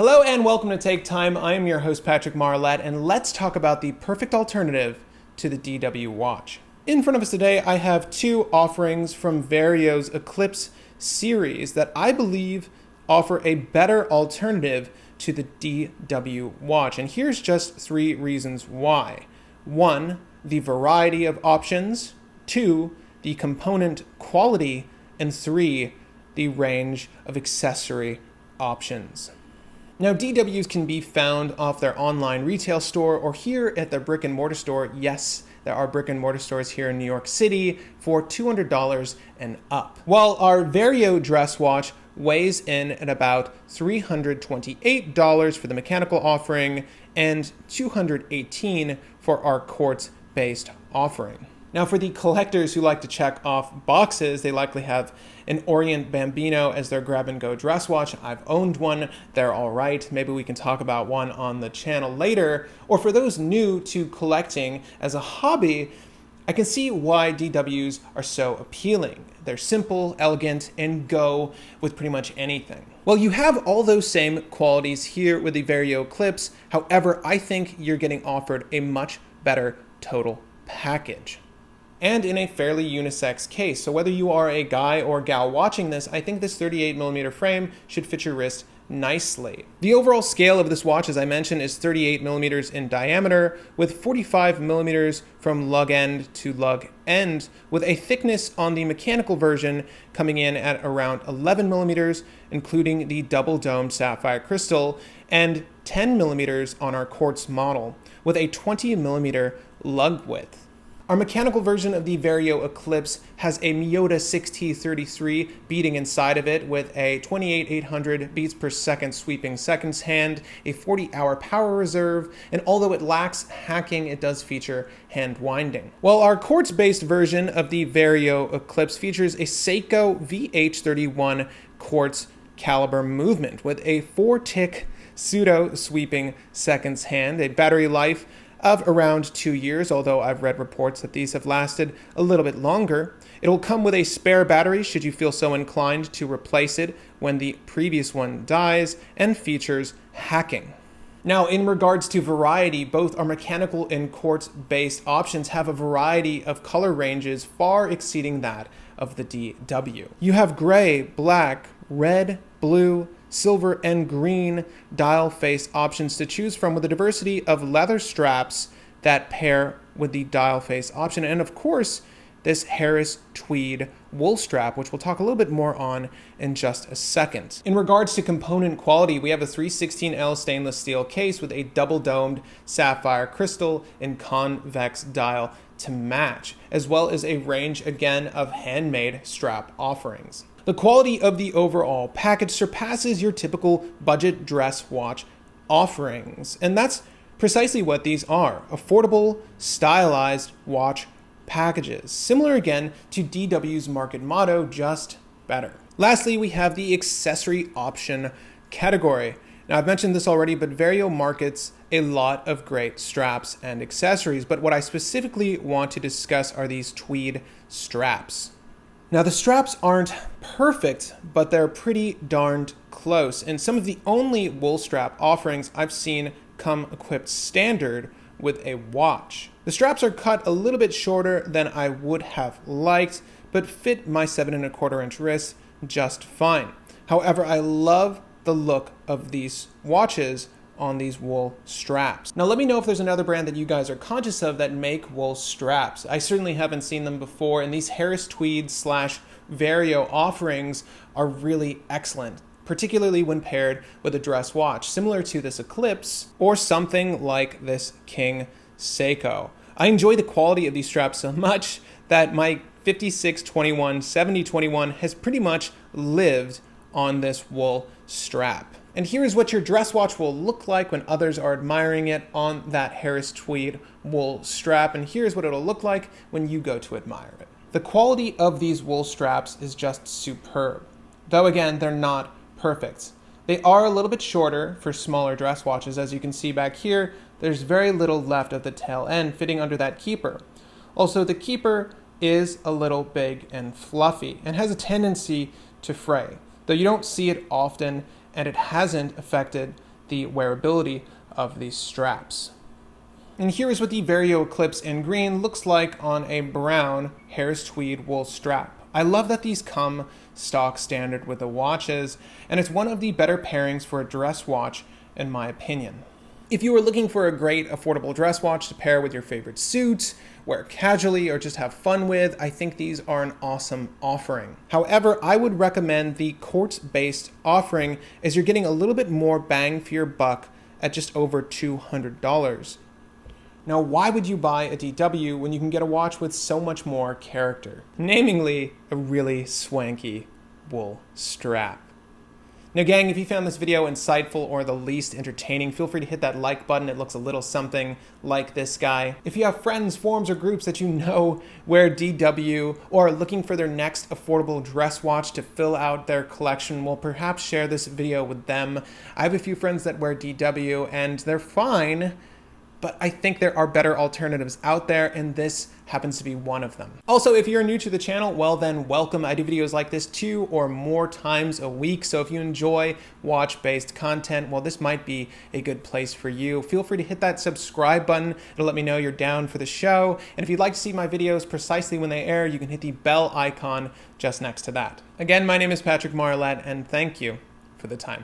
Hello and welcome to Take Time. I am your host Patrick Marlette, and let's talk about the perfect alternative to the DW watch. In front of us today, I have two offerings from Vario's Eclipse series that I believe offer a better alternative to the DW watch. And here's just three reasons why. 1, the variety of options. 2, the component quality. And 3, the range of accessory options. Now, DWs can be found off their online retail store or here at their brick and mortar store. Yes, there are brick and mortar stores here in New York City for $200 and up. While our Vario dress watch weighs in at about $328 for the mechanical offering and $218 for our quartz-based offering. Now, for the collectors who like to check off boxes, they likely have an Orient Bambino as their grab-and-go dress watch. I've owned one. They're all right. Maybe we can talk about one on the channel later. Or for those new to collecting as a hobby, I can see why DWs are so appealing. They're simple, elegant, and go with pretty much anything. Well, you have all those same qualities here with the Vario Eclipse. However, I think you're getting offered a much better total package, and in a fairly unisex case. So whether you are a guy or gal watching this, I think this 38mm frame should fit your wrist nicely. The overall scale of this watch, as I mentioned, is 38mm in diameter with 45mm from lug end to lug end, with a thickness on the mechanical version coming in at around 11mm, including the double-domed sapphire crystal, and 10mm on our quartz model, with a 20mm lug width. Our mechanical version of the Vario Eclipse has a Miyota 6T33 beating inside of it with a 28,800 beats per second sweeping seconds hand, a 40-hour power reserve, and although it lacks hacking, it does feature hand winding. While our quartz-based version of the Vario Eclipse features a Seiko VH31 quartz caliber movement with a 4-tick pseudo sweeping seconds hand, a battery life of around 2 years, although I've read reports that these have lasted a little bit longer. It'll come with a spare battery should you feel so inclined to replace it when the previous one dies, and features hacking. Now, in regards to variety, both our mechanical and quartz-based options have a variety of color ranges far exceeding that of the DW. You have gray, black, red, blue, silver, and green dial face options to choose from, with a diversity of leather straps that pair with the dial face option. And of course, this Harris tweed wool strap, which we'll talk a little bit more on in just a second. In regards to component quality, we have a 316L stainless steel case with a double-domed sapphire crystal and convex dial to match, as well as a range, again, of handmade strap offerings. The quality of the overall package surpasses your typical budget dress watch offerings, and that's precisely what these are: affordable, stylized watch packages, similar again to DW's market motto, just better. Lastly, we have the accessory option category. Now, I've mentioned this already, but Vario markets a lot of great straps and accessories, but what I specifically want to discuss are these tweed straps. Now, the straps aren't perfect, but they're pretty darned close, and some of the only wool strap offerings I've seen come equipped standard with a watch. The straps are cut a little bit shorter than I would have liked, but fit my 7¼ inch wrist just fine. However, I love the look of these watches on these wool straps. Now, let me know if there's another brand that you guys are conscious of that make wool straps. I certainly haven't seen them before, and these Harris Tweed / Vario offerings are really excellent, particularly when paired with a dress watch, similar to this Eclipse or something like this King Seiko. I enjoy the quality of these straps so much that my 5621 7021 has pretty much lived on this wool strap. And here is what your dress watch will look like when others are admiring it on that Harris Tweed wool strap, and here's what it'll look like when you go to admire it. The quality of these wool straps is just superb, though again, they're not perfect. They are a little bit shorter for smaller dress watches. As you can see back here, there's very little left of the tail end fitting under that keeper. Also, the keeper is a little big and fluffy and has a tendency to fray, though you don't see it often, and it hasn't affected the wearability of these straps. And here is what the Vario Eclipse in green looks like on a brown Harris tweed wool strap. I love that these come stock standard with the watches, and it's one of the better pairings for a dress watch in my opinion. If you are looking for a great affordable dress watch to pair with your favorite suit, wear casually, or just have fun with, I think these are an awesome offering. However, I would recommend the quartz-based offering as you're getting a little bit more bang for your buck at just over $200. Now, why would you buy a DW when you can get a watch with so much more character? Namely, a really swanky wool strap. Now gang, if you found this video insightful or the least entertaining, feel free to hit that like button. It looks a little something like this guy. If you have friends, forums, or groups that you know wear DW or are looking for their next affordable dress watch to fill out their collection, well, perhaps share this video with them. I have a few friends that wear DW and they're fine, but I think there are better alternatives out there, and this happens to be one of them. Also, if you're new to the channel, well then welcome. I do videos like this 2 or more times a week, so if you enjoy watch-based content, well, this might be a good place for you. Feel free to hit that subscribe button. It'll let me know you're down for the show, and if you'd like to see my videos precisely when they air, you can hit the bell icon just next to that. Again, my name is Patrick Marlett, and thank you for the time.